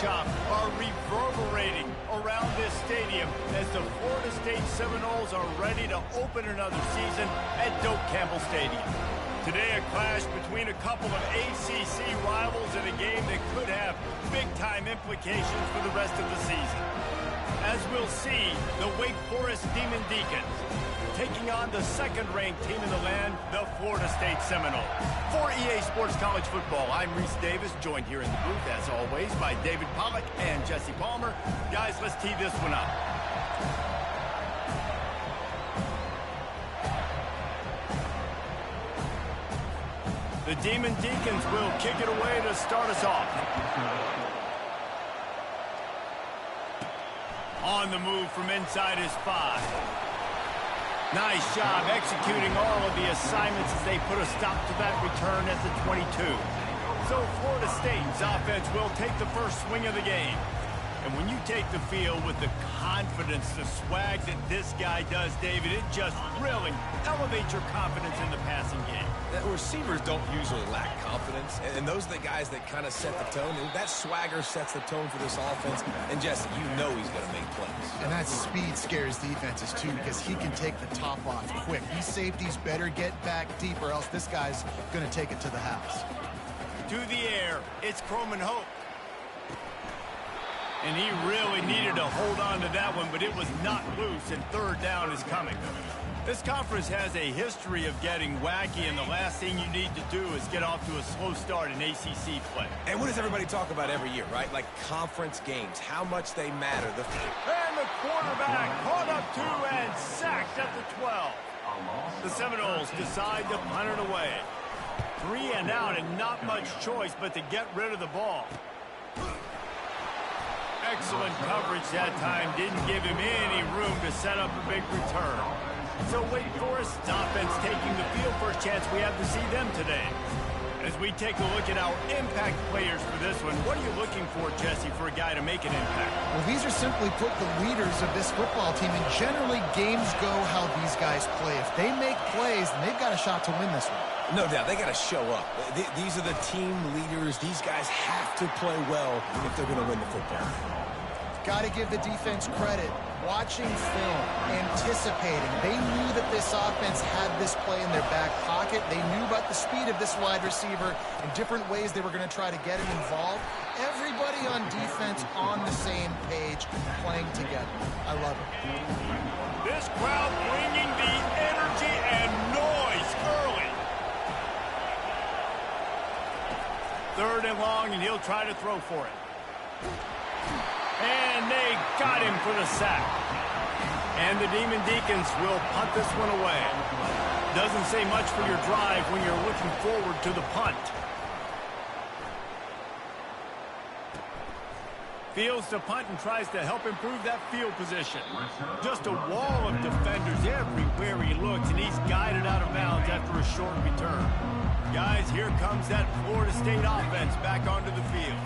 chop are reverberating around this stadium as the Florida State Seminoles are ready to open another season at Doak Campbell Stadium. Today, a clash between a couple of ACC rivals in a game that could have big-time implications for the rest of the season. As we'll see, the Wake Forest Demon Deacons taking on the second-ranked team in the land, the Florida State Seminoles. For EA Sports College Football, I'm Reese Davis, joined here in the booth, as always, by David Pollack and Jesse Palmer. Guys, let's tee this one up. The Demon Deacons will kick it away to start us off. On the move from inside his 5. Nice job executing all of the assignments as they put a stop to that return at the 22. So Florida State's offense will take the first swing of the game. And when you take the field with the confidence, the swag that this guy does, David, it just really elevates your confidence in the passing game. The receivers don't usually lack confidence, and those are the guys that kind of set the tone. And that swagger sets the tone for this offense. And Jesse, you know he's going to make plays. And that speed scares defenses too, because he can take the top off quick. These safeties better get back deep, or else this guy's going to take it to the house. To the air, it's Croman Hope. And he really needed to hold on to that one, but it was not loose, and third down is coming. This conference has a history of getting wacky, and the last thing you need to do is get off to a slow start in ACC play. And what does everybody talk about every year, right? Like conference games, how much they matter. And the quarterback caught up to and sacked at the 12. The Seminoles decide to punt it away. 3 and out, and not much choice but to get rid of the ball. Excellent coverage that time. Didn't give him any room to set up a big return. So Wake Forest's offense taking the field. First chance we have to see them today. As we take a look at our impact players for this one, what are you looking for, Jesse, for a guy to make an impact? Well, these are simply put the leaders of this football team, and generally games go how these guys play. If they make plays, then they've got a shot to win this one. No doubt, they got to show up. These are the team leaders. These guys have to play well if they're going to win the football. Got to give the defense credit. Watching film, anticipating. They knew that this offense had this play in their back pocket. They knew about the speed of this wide receiver and different ways they were going to try to get him involved. Everybody on defense on the same page, playing together. I love it. This crowd bringing the energy and noise early. Third and long, and he'll try to throw for it. And they got him for the sack. And the Demon Deacons will punt this one away. Doesn't say much for your drive when you're looking forward to the punt. Fields to punt and tries to help improve that field position. Just a wall of defenders everywhere he looks, and he's guided out of bounds after a short return. Guys, here comes that Florida State offense back onto the field.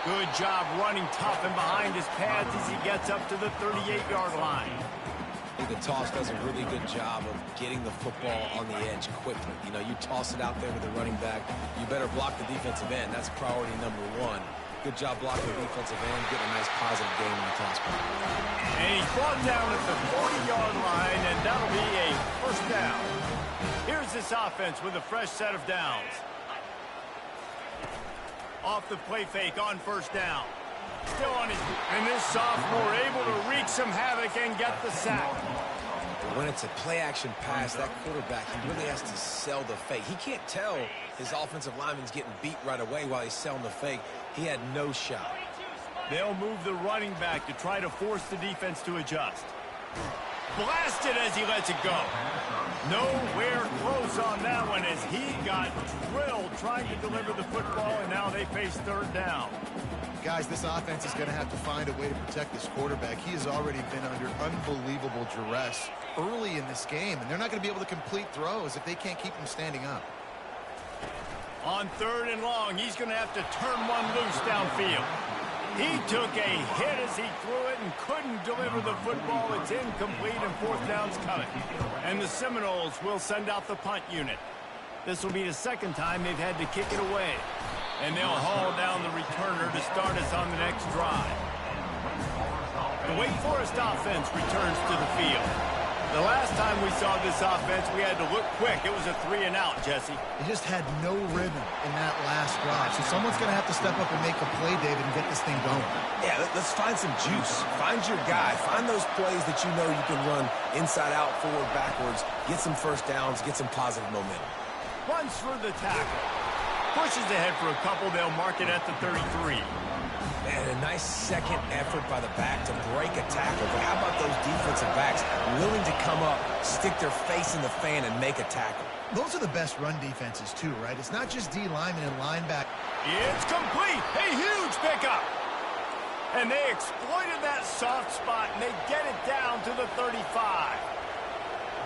Good job running tough and behind his pads as he gets up to the 38-yard line. I think the toss does a really good job of getting the football on the edge quickly. You know, you toss it out there with the running back, you better block the defensive end. That's priority number 1. Good job blocking the defensive end, getting a nice positive game in the toss play. And he's brought down at the 40-yard line, and that'll be a first down. Here's this offense with a fresh set of downs. Off the play fake on first down. Still on his... And this sophomore able to wreak some havoc and get the sack. When it's a play-action pass, that quarterback, he really has to sell the fake. He can't tell his offensive lineman's getting beat right away while he's selling the fake. He had no shot. They'll move the running back to try to force the defense to adjust. Blasted as he lets it go. Nowhere close on that one as he got drilled trying to deliver the football, and now they face third down. Guys, this offense is going to have to find a way to protect this quarterback. He has already been under unbelievable duress early in this game, and they're not going to be able to complete throws if they can't keep him standing up. On third and long, he's going to have to turn one loose downfield. He took a hit as he threw it and couldn't deliver the football. It's incomplete, and fourth down's coming. And the Seminoles will send out the punt unit. This will be the second time they've had to kick it away. And they'll haul down the returner to start us on the next drive. The Wake Forest offense returns to the field. The last time we saw this offense, we had to look quick. It was a 3-and-out, Jesse. They just had no rhythm in that last drive. So someone's going to have to step up and make a play, David, and get this thing going. Yeah, let's find some juice. Find your guy. Find those plays that you know you can run inside out, forward, backwards. Get some first downs. Get some positive momentum. Runs for the tackle. Pushes ahead for a couple. They'll mark it at the 33. Man, a nice second effort by the back to break a tackle. But how about those defensive backs willing to come up, stick their face in the fan, and make a tackle? Those are the best run defenses, too, right? It's not just D linemen and linebacker. It's complete. A huge pickup. And they exploited that soft spot, and they get it down to the 35.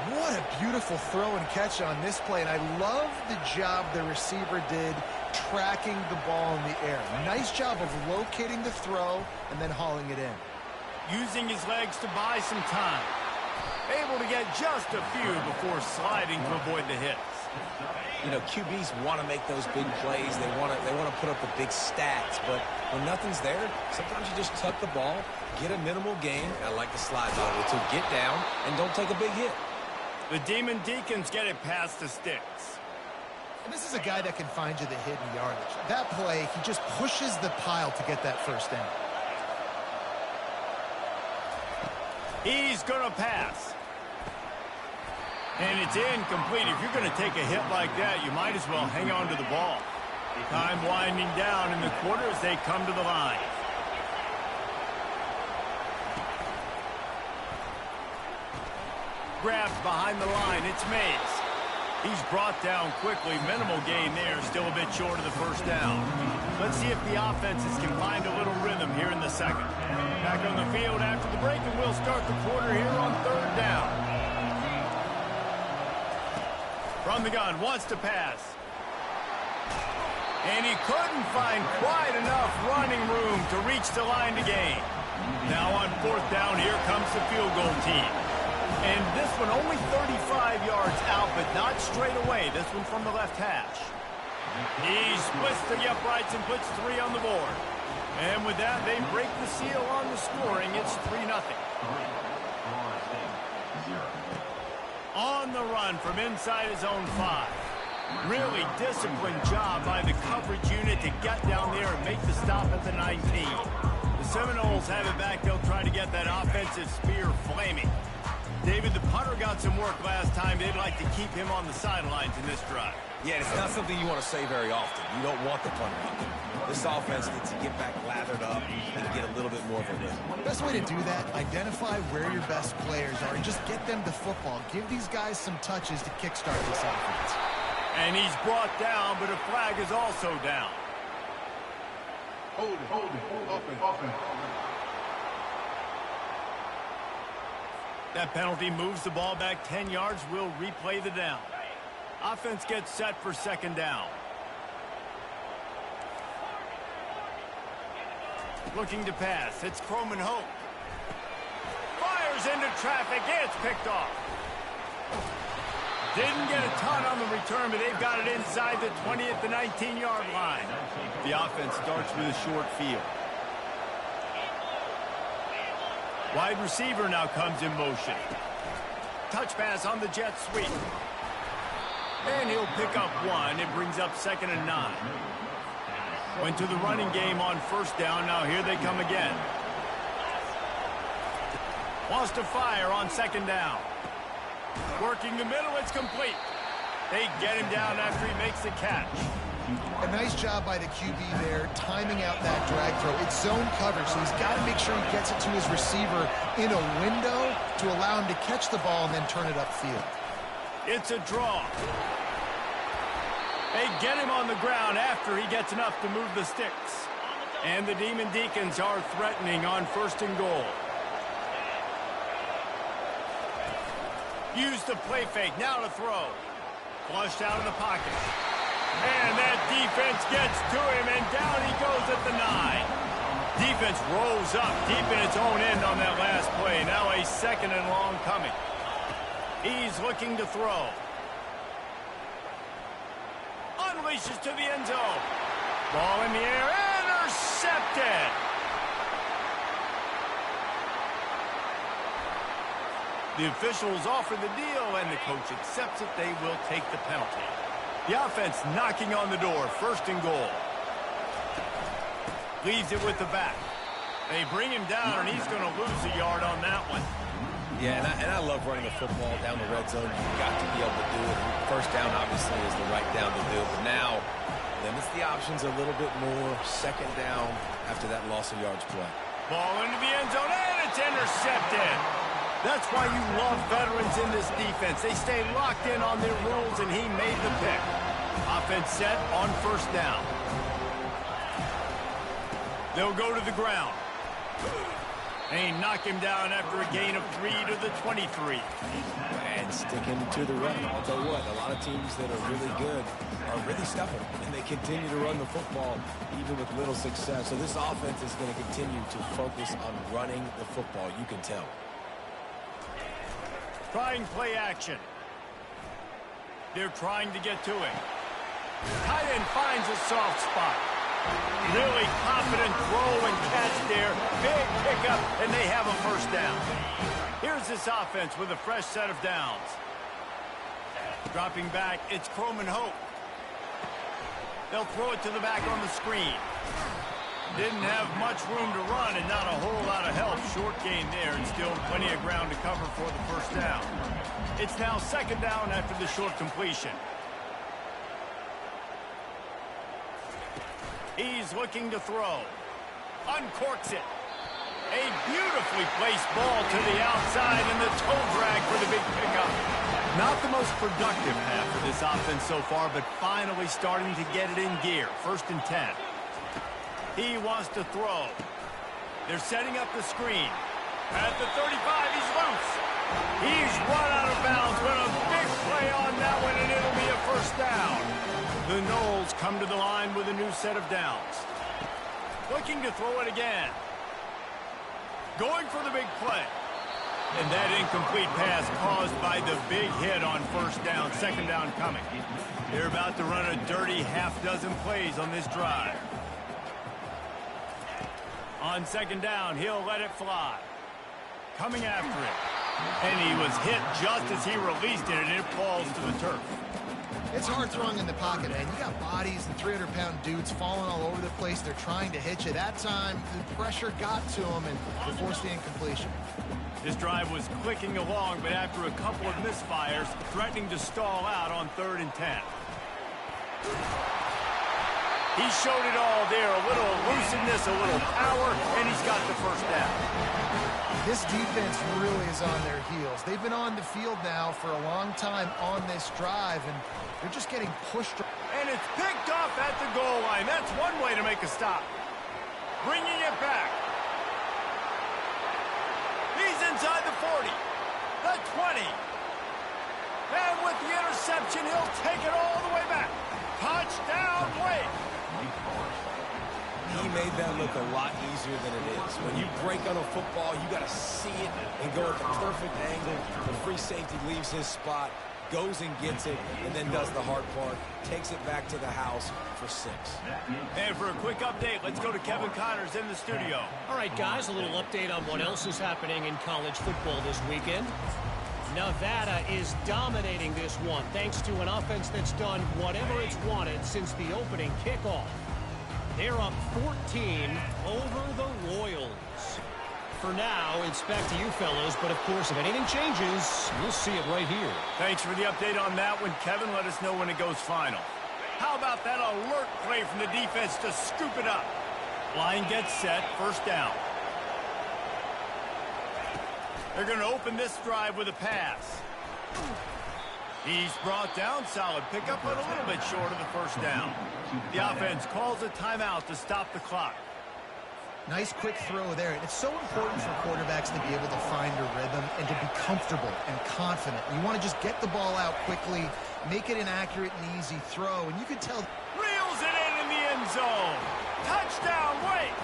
What a beautiful throw and catch on this play, and I love the job the receiver did tracking the ball in the air. Nice job of locating the throw and then hauling it in. Using his legs to buy some time. Able to get just a few before sliding to avoid the hits. You know, QBs want to make those big plays. They want to put up the big stats, but when nothing's there, sometimes you just tuck the ball, get a minimal gain. I like the slide, by the way, to get down and don't take a big hit. The Demon Deacons get it past the sticks. And this is a guy that can find you the hidden yardage. That play, he just pushes the pile to get that first down. He's going to pass. And it's incomplete. If you're going to take a hit like that, you might as well hang on to the ball. Time winding down in the quarter as they come to the line. Grabbed behind the line. It's Mays. He's brought down quickly. Minimal gain there. Still a bit short of the first down. Let's see if the offenses can find a little rhythm here in the second. Back on the field after the break, and we'll start the quarter here on third down. From the gun, wants to pass. And he couldn't find quite enough running room to reach the line to gain. Now on fourth down, here comes the field goal team. And this one only 35 yards out, but not straight away. This one from the left hash. He splits the uprights and puts 3 on the board. And with that, they break the seal on the scoring. It's 3-0. On the run from inside his own 5. Really disciplined job by the coverage unit to get down there and make the stop at the 19. The Seminoles have it back. They'll try to get that offensive spear flaming. David, the punter got some work last time. They'd like to keep him on the sidelines in this drive. Yeah, it's not something you want to say very often. You don't want the punter out there. This offense needs to get back lathered up and get a little bit more of a rhythm. The best way to do that, identify where your best players are and just get them the football. Give these guys some touches to kickstart this offense. And he's brought down, but a flag is also down. Hold it. Offense. That penalty moves the ball back 10 yards. We'll replay the down. Offense gets set for second down. Looking to pass. It's Croman Hope. Fires into traffic. It's picked off. Didn't get a ton on the return, but they've got it inside the 20 at the 19-yard line. The offense starts with a short field. Wide receiver now comes in motion. Touch pass on the jet sweep. And he'll pick up 1. It brings up 2nd and 9. Went to the running game on first down. Now here they come again. Wants to fire on 2nd down. Working the middle. It's complete. They get him down after he makes the catch. A nice job by the QB there, timing out that drag throw. It's zone coverage, so he's got to make sure he gets it to his receiver in a window to allow him to catch the ball and then turn it upfield. It's a draw. They get him on the ground after he gets enough to move the sticks. And the Demon Deacons are threatening on 1st and goal. Use the play fake, now to throw. Flushed out of the pocket. And that defense gets to him, and down he goes at the 9. Defense rolls up deep in its own end on that last play. Now a 2nd and long coming. He's looking to throw. unleashes to the end zone. Ball in the air, intercepted. The officials offer the deal, and the coach accepts it. They will take the penalty. The offense knocking on the door, 1st and goal. Leaves it with the back. They bring him down, and he's going to lose a yard on that one. Yeah, and I love running the football down the red zone. You've got to be able to do it. 1st down, obviously, is the right down to do it. But now, limits the options a little bit more. 2nd down after that loss of yards play. Ball into the end zone, and it's intercepted. That's why you love veterans in this defense. They stay locked in on their rules, and he made the pick. Offense set on 1st down. They'll go to the ground. They knock him down after a gain of 3 to the 23. And sticking to the run. I'll tell you what, a lot of teams that are really good are really stubborn, and they continue to run the football even with little success. So this offense is going to continue to focus on running the football. You can tell. Trying play action. They're trying to get to it. Tight end finds a soft spot. Really confident throw and catch there. Big pickup, and they have a 1st down. Here's this offense with a fresh set of downs. Dropping back, it's Croman Hope. They'll throw it to the back on the screen. Didn't have much room to run and not a whole lot of help. Short gain there and still plenty of ground to cover for the 1st down. It's now 2nd down after the short completion. He's looking to throw. Uncorks it. A beautifully placed ball to the outside and the toe drag for the big pickup. Not the most productive half of this offense so far, but finally starting to get it in gear. 1st and 10. He wants to throw. They're setting up the screen. At the 35, he's loose. He's run out of bounds, but a big play on that one, and it'll be a 1st down. The Noles come to the line with a new set of downs. Looking to throw it again. Going for the big play. And that incomplete pass caused by the big hit on 1st down, 2nd down coming. They're about to run a dirty half-dozen plays on this drive. On 2nd down, he'll let it fly. Coming after it. And he was hit just as he released it, and it falls to the turf. It's hard throwing in the pocket, man. You got bodies and 300-pound dudes falling all over the place. They're trying to hit you. That time, the pressure got to him, and they forced the incompletion. This drive was clicking along, but after a couple of misfires, threatening to stall out on 3rd and 10. He showed it all there, a little elusiveness, a little power, and he's got the 1st down. This defense really is on their heels. They've been on the field now for a long time on this drive, and they're just getting pushed. And it's picked off at the goal line. That's one way to make a stop. Bringing it back. He's inside the 40, the 20. And with the interception, he'll take it all the way back. Touchdown, Wake. He made that look a lot easier than it is. When you break on a football, you got to see it and go at the perfect angle. The free safety leaves his spot, goes and gets it, and then does the hard part, takes it back to the house for 6. And for a quick update, let's go to Kevin Connors in the studio. All right, guys, a little update on what else is happening in college football this weekend. Nevada is dominating this one thanks to an offense that's done whatever it's wanted since the opening kickoff. They're up 14 over the Royals. For now, it's back to you fellows, but of course, if anything changes, you'll see it right here. Thanks for the update on that one, Kevin. Let us know when it goes final. How about that alert play from the defense to scoop it up? Line gets set, 1st down. They're going to open this drive with a pass. He's brought down, solid pickup, but a little bit short of the 1st down. The offense calls a timeout to stop the clock. Nice quick throw there. It's so important for quarterbacks to be able to find a rhythm and to be comfortable and confident. You want to just get the ball out quickly, make it an accurate and easy throw, and you can tell. Reels it in the end zone. Touchdown, Wake.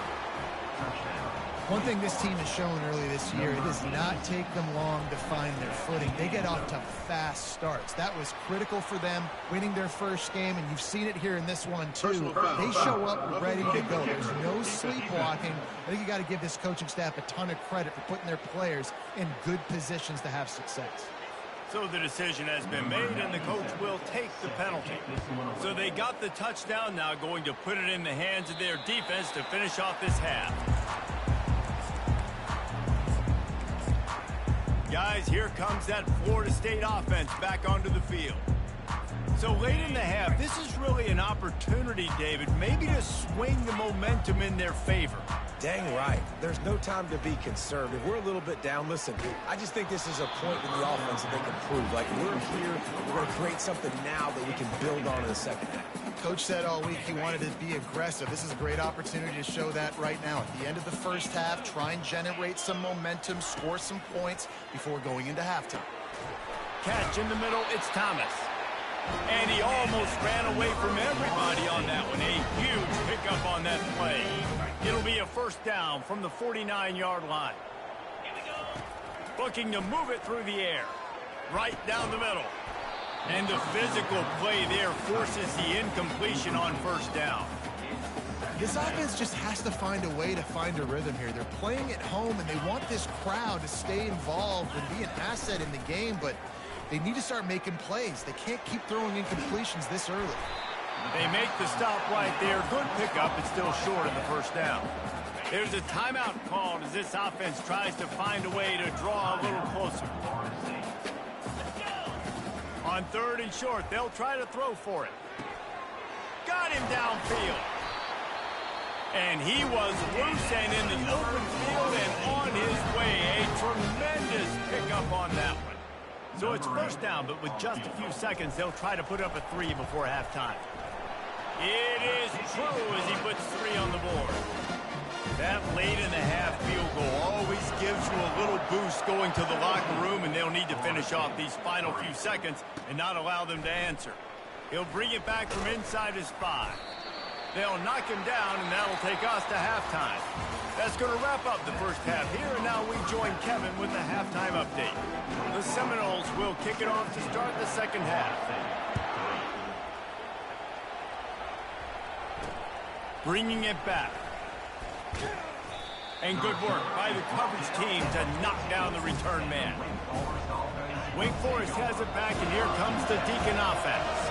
One thing this team has shown early this year, it does not take them long to find their footing. They get off to fast starts. That was critical for them, winning their first game, and you've seen it here in this one, too. They show up ready to go. There's no sleepwalking. I think you got to give this coaching staff a ton of credit for putting their players in good positions to have success. So the decision has been made, and the coach will take the penalty. So they got the touchdown, now going to put it in the hands of their defense to finish off this half. Guys, here comes that Florida State offense back onto the field. So late in the half, this is really an opportunity, David, maybe to swing the momentum in their favor. Dang right. There's no time to be concerned. If we're a little bit down, listen, I just think this is a point in the offense that they can prove. Like, we're here, we're going to create something now that we can build on in the second half. Coach said all week he wanted to be aggressive. This is a great opportunity to show that right now. At the end of the first half, try and generate some momentum, score some points before going into halftime. Catch in the middle, it's Thomas. And he almost ran away from everybody on that one. A huge pickup on that play. It'll be a first down from the 49-yard line. Looking to move it through the air. Right down the middle. And the physical play there forces the incompletion on first down. This offense just has to find a way to find a rhythm here. They're playing at home, and they want this crowd to stay involved and be an asset in the game, but they need to start making plays. They can't keep throwing incompletions this early. They make the stop right there. Good pickup, but still short of the first down. There's a timeout called as this offense tries to find a way to draw a little closer. On third and short, they'll try to throw for it. Got him downfield. And he was loose and in the open field and on his way. A tremendous pickup on that one. So it's first down, but with just a few seconds, they'll try to put up a 3 before halftime. It is true as he puts 3 on the board. That late in the half field goal always gives you a little boost going to the locker room, and they'll need to finish off these final few seconds and not allow them to answer. He'll bring it back from inside his 5. They'll knock him down, and that'll take us to halftime. That's going to wrap up the first half here, and now we join Kevin with the halftime update. The Seminoles will kick it off to start the second half. Bringing it back. And good work by the coverage team to knock down the return man. Wake Forest has it back, and here comes the Deacon offense.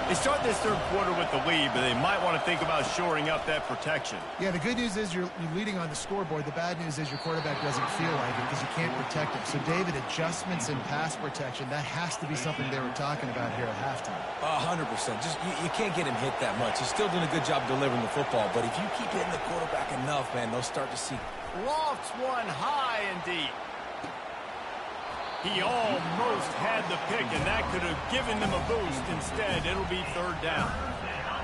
They start this third quarter with the lead, but they might want to think about shoring up that protection. Yeah, the good news is you're leading on the scoreboard. The bad news is your quarterback doesn't feel like it because you can't protect him. So, David, adjustments in pass protection, that has to be something they were talking about here at halftime. 100%. Just you can't get him hit that much. He's still doing a good job delivering the football, but if you keep hitting the quarterback enough, man, they'll start to see. Lofts one high and deep. He almost had the pick, and that could have given them a boost. Instead, it'll be third down.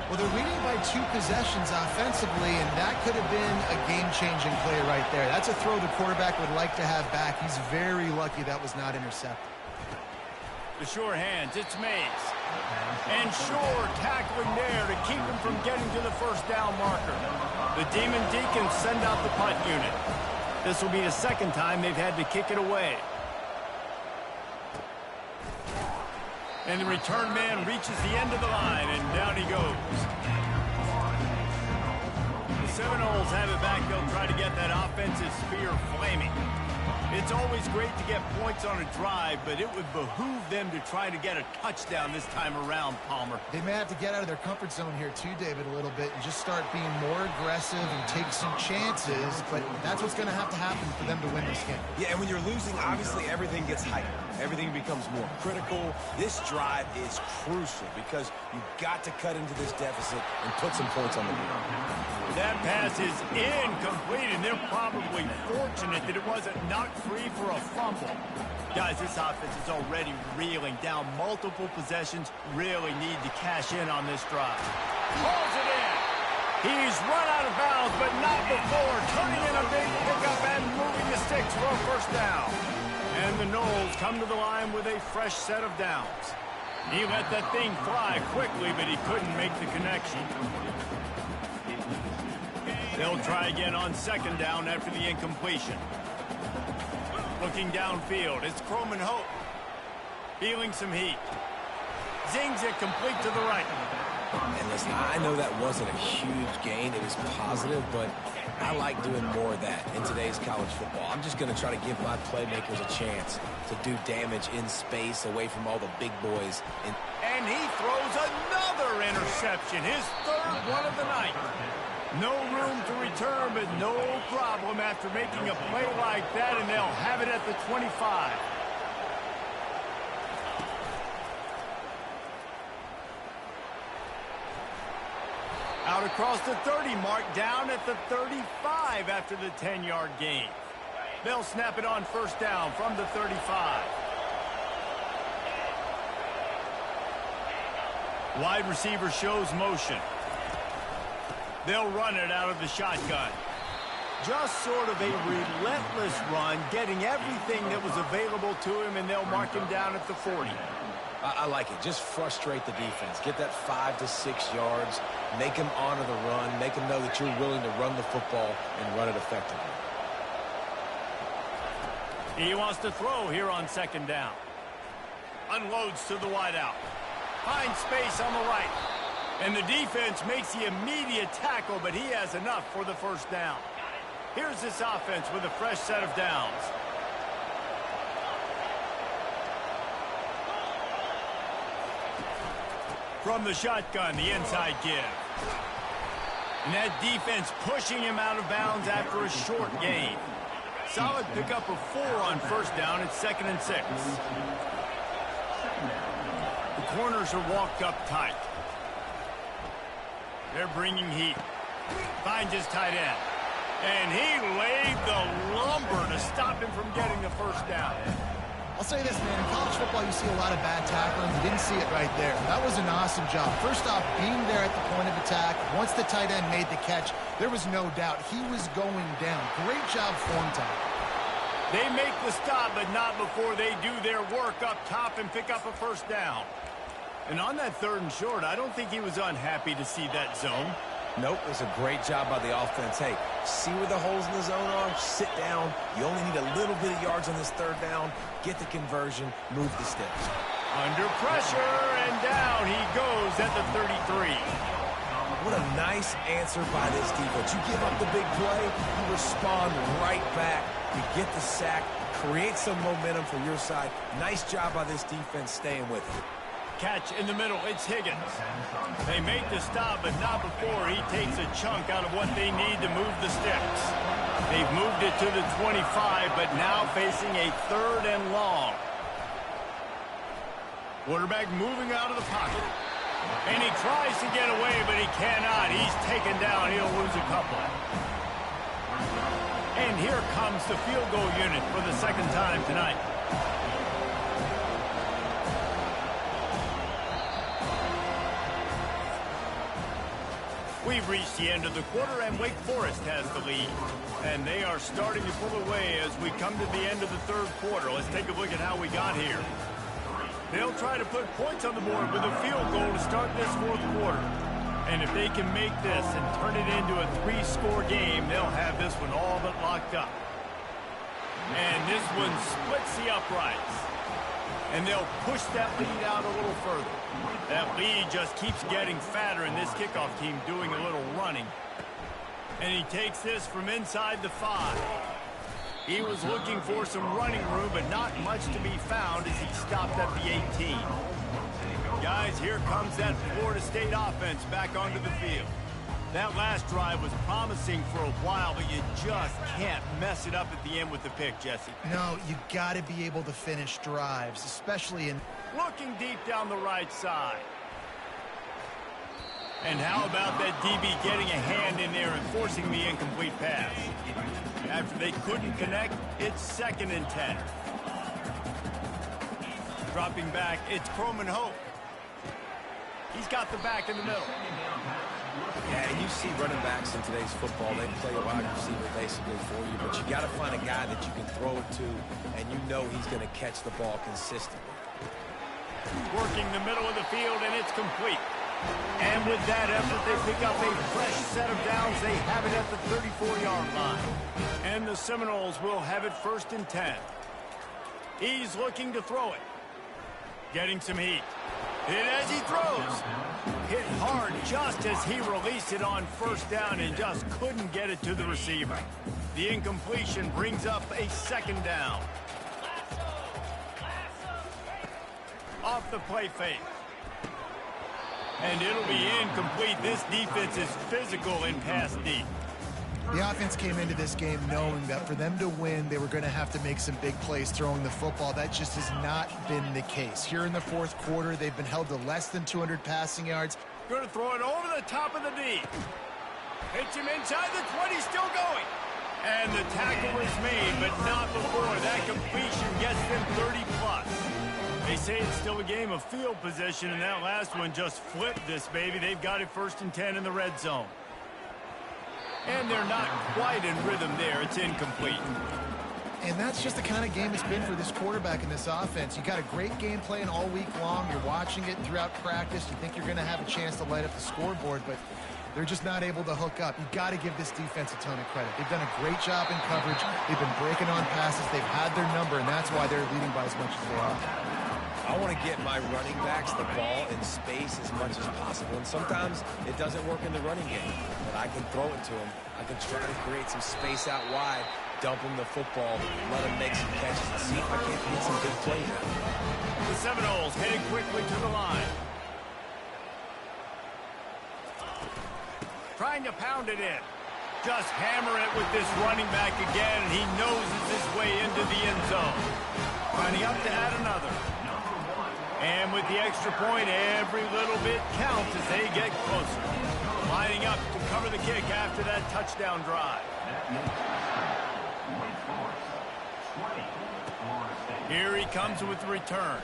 Well, they're leading by 2 possessions offensively, and that could have been a game-changing play right there. That's a throw the quarterback would like to have back. He's very lucky that was not intercepted. The sure hands, it's Mays. And Shore tackling there to keep him from getting to the first down marker. The Demon Deacons send out the punt unit. This will be the second time they've had to kick it away. And the return man reaches the end of the line, and down he goes. The Seminoles have it back. They'll try to get that offensive spear flaming. It's always great to get points on a drive, but it would behoove them to try to get a touchdown this time around, Palmer. They may have to get out of their comfort zone here too, David, a little bit and just start being more aggressive and take some chances, but that's what's going to have to happen for them to win this game. Yeah, and when you're losing, obviously everything gets heightened. Everything becomes more critical. This drive is crucial because you've got to cut into this deficit and put some points on the board. That pass is incomplete, and they're probably fortunate that it wasn't knocked free for a fumble. Guys, this offense is already reeling down multiple possessions. Really need to cash in on this drive. Pulls it in. He's run out of bounds, but not before turning in a big pickup and moving the sticks for a first down. And the Noles come to the line with a fresh set of downs. He let that thing fly quickly, but he couldn't make the connection. They'll try again on second down after the incompletion. Looking downfield, it's Croman Hope. Feeling some heat. Zings it complete to the right. And listen, I know that wasn't a huge gain. It was positive, but I like doing more of that in today's college football. I'm just going to try to give my playmakers a chance to do damage in space away from all the big boys. And he throws another interception, his third one of the night. No room to return, but no problem after making a play like that, and they'll have it at the 25. Out across the 30 mark, down at the 35 after the 10-yard gain. They'll snap it on first down from the 35. Wide receiver shows motion. They'll run it out of the shotgun. Just sort of a relentless run, getting everything that was available to him, and they'll mark him down at the 40. I like it. Just frustrate the defense. Get that 5 to 6 yards. Make them honor the run. Make them know that you're willing to run the football and run it effectively. He wants to throw here on second down. Unloads to the wideout. Finds space on the right. And the defense makes the immediate tackle, but he has enough for the first down. Here's this offense with a fresh set of downs. From the shotgun, the inside give. And that defense pushing him out of bounds after a short gain. Solid pickup of 4 on first down. It's 2nd and 6. The corners are walked up tight. They're bringing heat. Finds his tight end. And he laid the lumber to stop him from getting the first down. I'll say this, man. In college football, you see a lot of bad tackling. You didn't see it right there. That was an awesome job. First off, being there at the point of attack. Once the tight end made the catch, there was no doubt he was going down. Great job form time. They make the stop, but not before they do their work up top and pick up a first down. And on that 3rd and short, I don't think he was unhappy to see that zone. Nope, it was a great job by the offense. Hey, see where the holes in the zone are? Sit down. You only need a little bit of yards on this 3rd down. Get the conversion. Move the sticks. Under pressure, and down he goes at the 33. What a nice answer by this defense. You give up the big play, you respond right back. You get the sack, create some momentum for your side. Nice job by this defense staying with it. Catch in the middle, it's Higgins. They make the stop, but not before he takes a chunk out of what they need to move the sticks. They've moved it to the 25, but now facing a 3rd and long. Quarterback moving out of the pocket. And he tries to get away, but he cannot. He's taken down. He'll lose a couple. And here comes the field goal unit for the 2nd time tonight. We've reached the end of the quarter, and Wake Forest has the lead. And they are starting to pull away as we come to the end of the 3rd quarter. Let's take a look at how we got here. They'll try to put points on the board with a field goal to start this 4th quarter. And if they can make this and turn it into a 3-score game, they'll have this one all but locked up. And this one splits the uprights. And they'll push that lead out a little further. That lead just keeps getting fatter, and this kickoff team doing a little running. And he takes this from inside the 5. He was looking for some running room, but not much to be found as he stopped at the 18. Guys, here comes that Florida State offense back onto the field. That last drive was promising for a while, but you just can't mess it up at the end with the pick, Jesse. No, you got to be able to finish drives, especially in... Looking deep down the right side. And how about that DB getting a hand in there and forcing the incomplete pass? After they couldn't connect, it's 2nd and 10. Dropping back, it's Croman Hope. He's got the back in the middle. Yeah, and you see running backs in today's football, they play a wide receiver basically for you, but you got to find a guy that you can throw it to, and you know he's going to catch the ball consistently. Working the middle of the field, and it's complete. And with that effort, they pick up a fresh set of downs. They have it at the 34-yard line. And the Seminoles will have it 1st and 10. He's looking to throw it. Getting some heat. And as he throws, hit hard just as he released it on 1st down and just couldn't get it to the receiver. The incompletion brings up a 2nd down. Off the play fake. And it'll be incomplete. This defense is physical in pass deep. The offense came into this game knowing that for them to win, they were going to have to make some big plays throwing the football. That just has not been the case. Here in the 4th quarter, they've been held to less than 200 passing yards. Going to throw it over the top of the D. Hits him inside the 20, still going. And the tackle is made, but not before. That completion gets them 30-plus. They say it's still a game of field position, and that last one just flipped this baby. They've got it 1st and 10 in the red zone. And they're not quite in rhythm there. It's incomplete. And that's just the kind of game it's been for this quarterback in this offense. You got a great game plan all week long. You're watching it throughout practice. You think you're going to have a chance to light up the scoreboard, but they're just not able to hook up. You've got to give this defense a ton of credit. They've done a great job in coverage. They've been breaking on passes. They've had their number, and that's why they're leading by as much as they are. I want to get my running backs the ball in space as much as possible. And sometimes it doesn't work in the running game. But I can throw it to them. I can try to create some space out wide, dump them the football, let them make some catches, and see if I can't get some big plays out. The Seminoles heading quickly to the line. Trying to pound it in. Just hammer it with this running back again, and he noses his way into the end zone. Lining up to add another. And with the extra point, every little bit counts as they get closer. Lining up to cover the kick after that touchdown drive. Here he comes with the return.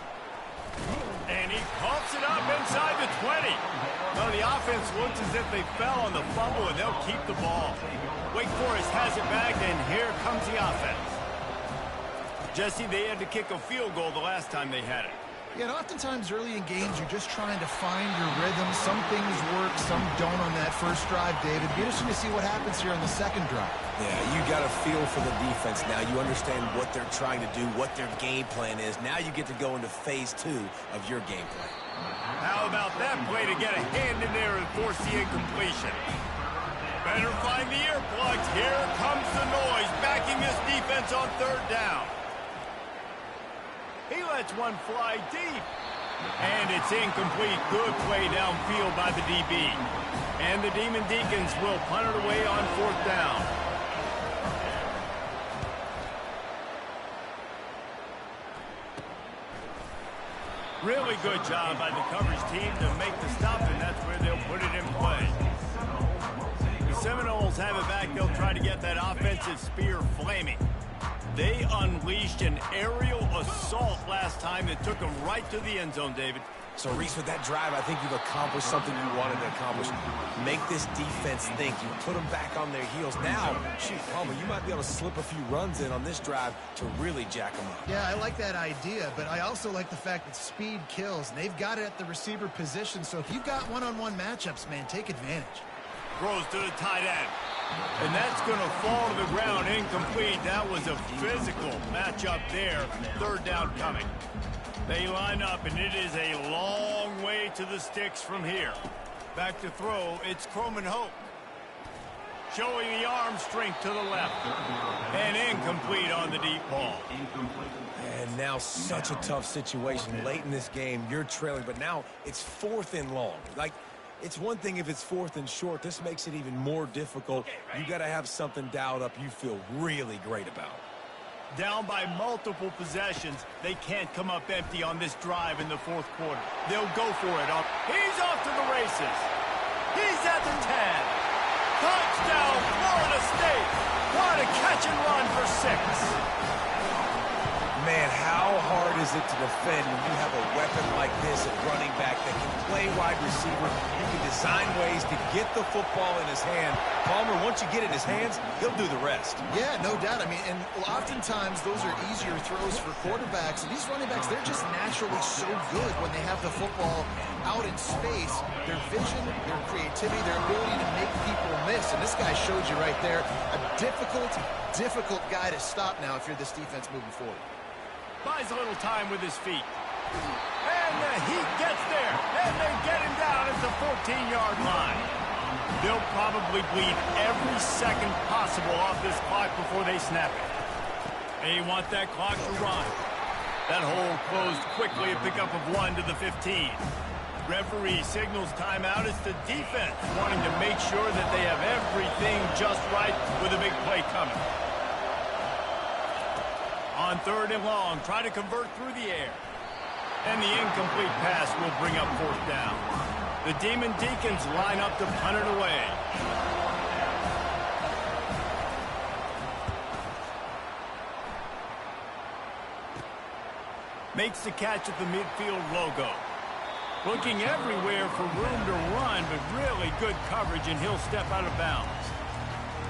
And he coughs it up inside the 20. Well, the offense looks as if they fell on the fumble, and they'll keep the ball. Wake Forest has it back, and here comes the offense. Jesse, they had to kick a field goal the last time they had it. Yeah, and oftentimes early in games, you're just trying to find your rhythm. Some things work, some don't on that first drive, David. Be interesting to see what happens here on the second drive. Yeah, you got a feel for the defense now. You understand what they're trying to do, what their game plan is. Now you get to go into phase 2 of your game plan. How about that play to get a hand in there and force the incompletion? Better find the earplugs. Here comes the noise, backing this defense on 3rd down. He lets one fly deep. And it's incomplete. Good play downfield by the DB. And the Demon Deacons will punt it away on 4th down. Really good job by the coverage team to make the stop, and that's where they'll put it in play. The Seminoles have it back. They'll try to get that offensive spear flaming. They unleashed an aerial assault last time that took them right to the end zone, David. So, Reese, with that drive, I think you've accomplished something you wanted to accomplish. Make this defense think. You put them back on their heels. Now, shoot, Palmer, you might be able to slip a few runs in on this drive to really jack them up. Yeah, I like that idea, but I also like the fact that speed kills. And they've got it at the receiver position, so if you've got one-on-one matchups, man, take advantage. Throws to the tight end. And that's going to fall to the ground incomplete. That was a physical matchup there. 3rd down coming. They line up, and it is a long way to the sticks from here. Back to throw, it's Croman Hope. Showing the arm strength to the left. And incomplete on the deep ball. And now such a tough situation. Late in this game, you're trailing, but now it's 4th and long. Like, it's one thing if it's 4th and short. This makes it even more difficult. You got to have something dialed up you feel really great about. Down by multiple possessions, they can't come up empty on this drive in the 4th quarter. They'll go for it. He's off to the races. He's at the 10. Touchdown, Florida State. What a catch and run for 6. Man, how hard is it to defend when you have a weapon like this at running back that can play wide receiver? You can design ways ways to get the football in his hand. Palmer, once you get it in his hands, he'll do the rest. Yeah, no doubt. I mean, and oftentimes those are easier throws for quarterbacks. And these running backs, they're just naturally so good when they have the football out in space. Their vision, their creativity, their ability to make people miss. And this guy showed you right there a difficult guy to stop now if you're this defense moving forward. Buys a little time with his feet. And the Heat gets there. And they get him down at the 14-yard line. They'll probably bleed every second possible off this clock before they snap it. They want that clock to run. That hole closed quickly, a pickup of 1 to the 15. Referee signals timeout. It's the defense wanting to make sure that they have everything just right with a big play coming. On 3rd and long, try to convert through the air. And the incomplete pass will bring up 4th down. The Demon Deacons line up to punt it away. Makes the catch at the midfield logo. Looking everywhere for room to run, but really good coverage, and he'll step out of bounds.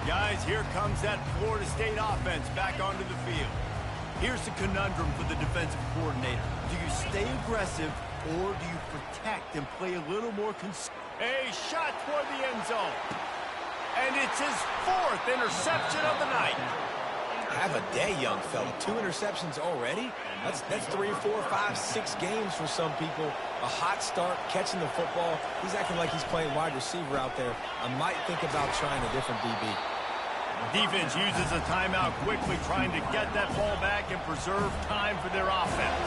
Guys, here comes that Florida State offense back onto the field. Here's the conundrum for the defensive coordinator. Do you stay aggressive, or do you protect and play a little more A shot toward the end zone. And it's his 4th interception of the night. Have a day, young fella. 2 interceptions already? That's 3, 4, 5, 6 games for some people. A hot start, catching the football. He's acting like he's playing wide receiver out there. I might think about trying a different DB. Defense uses a timeout quickly, trying to get that ball back and preserve time for their offense.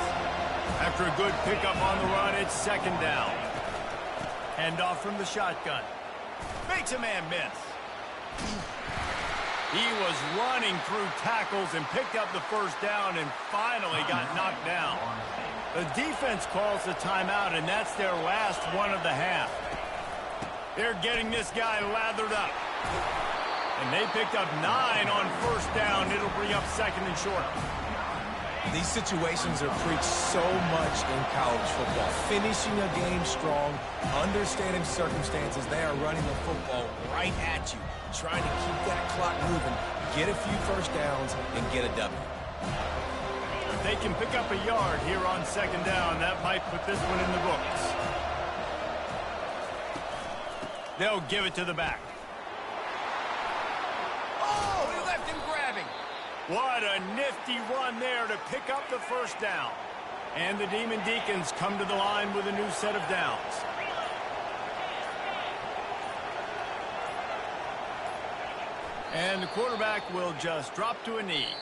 After a good pickup on the run, it's 2nd down. Handoff from the shotgun. Makes a man miss. He was running through tackles and picked up the 1st down and finally got knocked down. The defense calls the timeout, and that's their last one of the half. They're getting this guy lathered up. And they picked up 9 on 1st down. It'll bring up 2nd and short. These situations are preached so much in college football. Finishing a game strong, understanding circumstances. They are running the football right at you, trying to keep that clock moving, get a few 1st downs, and get a W. If they can pick up a yard here on 2nd down, that might put this one in the books. They'll give it to the back. Oh, he left him grabbing. What a nifty run there to pick up the 1st down. And the Demon Deacons come to the line with a new set of downs. And the quarterback will just drop to a knee.